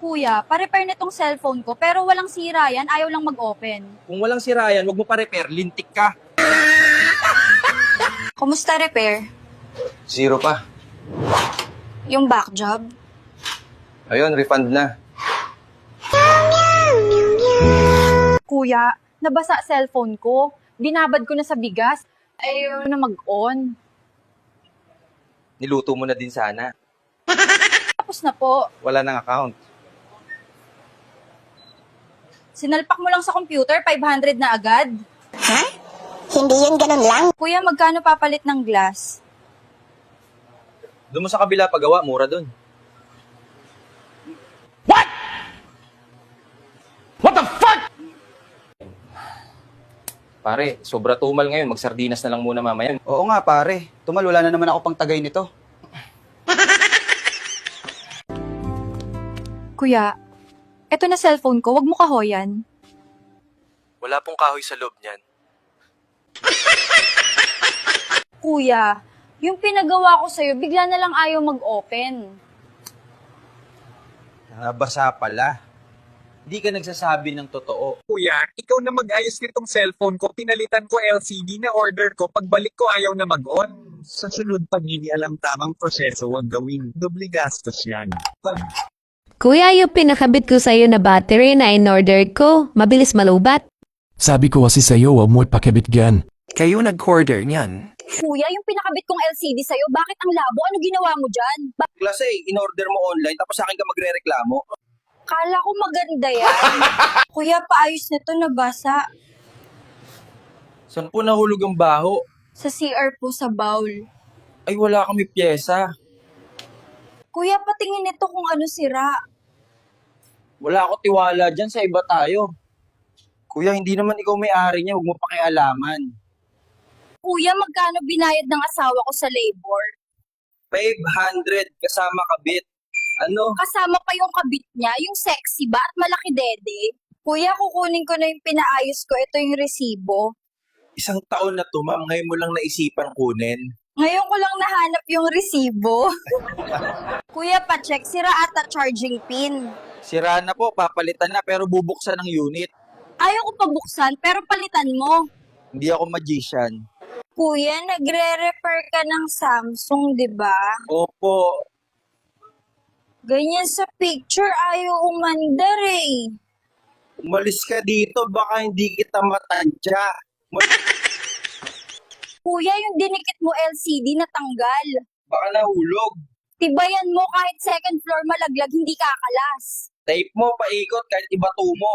Kuya, pa-repair nitong cellphone ko pero walang sira yan, ayaw lang mag-open. Kung walang sira yan, wag mo pa repair, lintik ka. Kumusta repair? Zero pa. Yung back job? Ayun, refund na. Kuya, nabasa cellphone ko. Binabad ko na sa bigas. Ayaw na mag-on. Niluto mo na din sana. Tapos na po. Wala nang account. Sinalpak mo lang sa computer, 500 na agad. Ha? Hindi yun ganun lang. Kuya, magkano papalit ng glass? Doon mo sa kabila pagawa, mura doon. What the fuck? Pare, sobra tumal ngayon. Magsardinas na lang muna mamaya. Oo nga pare, tumal wala na naman ako pang tagay nito. Kuya, eto na cellphone ko, wag mo kahoyan. Wala pong kahoy sa loob niyan. Kuya, yung pinagawa ko sa'yo, bigla na lang ayaw mag-open. Nabasa pala. Hindi ka nagsasabi ng totoo. Kuya, ikaw na mag-ayos nitong cellphone ko. Pinalitan ko LCD na order ko. Pagbalik ko ayaw na mag-on. Sa sunod pag hindi alam tamang proseso, wag gawin. Doble gastos yan. Kuya, yung pinakabit ko sa'yo na battery na in-order ko, mabilis malubat. Sabi ko kasi sa'yo, huwag mo ipakabit gan. Kayo nag-order niyan. Kuya, yung pinakabit kong LCD sa'yo, bakit ang labo? Ano ginawa mo dyan? Klase, in-order mo online tapos sa akin ka magre-reklamo. Kala ko maganda yan. Kuya, paayos na to, nabasa. Saan po nahulog ang baho? Sa CR po sa bowl. Ay, wala kami pyesa. Kuya, patingin nito kung ano sira. Wala ako tiwala dyan, sa iba tayo. Kuya, hindi naman ikaw may-ari niya, huwag mo pakialaman. Kuya, magkano binayad ng asawa ko sa labor? 500 kasama kabit. Ano? Kasama pa yung kabit niya, yung sexy ba at malaki dede. Kuya, kukunin ko na yung pinaayos ko. Ito yung resibo. Isang taon na to, ma'am. Ngayon mo lang naisipan kunin. Ngayon ko lang nahanap yung resibo. Kuya, pa-check. Sira ata charging pin. Sira na po, papalitan na, pero bubuksan ang unit. Ayaw ko pabuksan, pero palitan mo. Hindi ako magician. Kuya, nagre-repair ka ng Samsung, di ba? Opo. Ganyan sa picture, ayaw umandar eh. Umalis ka dito, baka hindi kita matansya. Kuya, yung dinikit mo LCD natanggal. Baka nahulog. Tibayan mo kahit second floor malaglag, hindi kakalas. Tape mo, paikot, kahit ibato mo.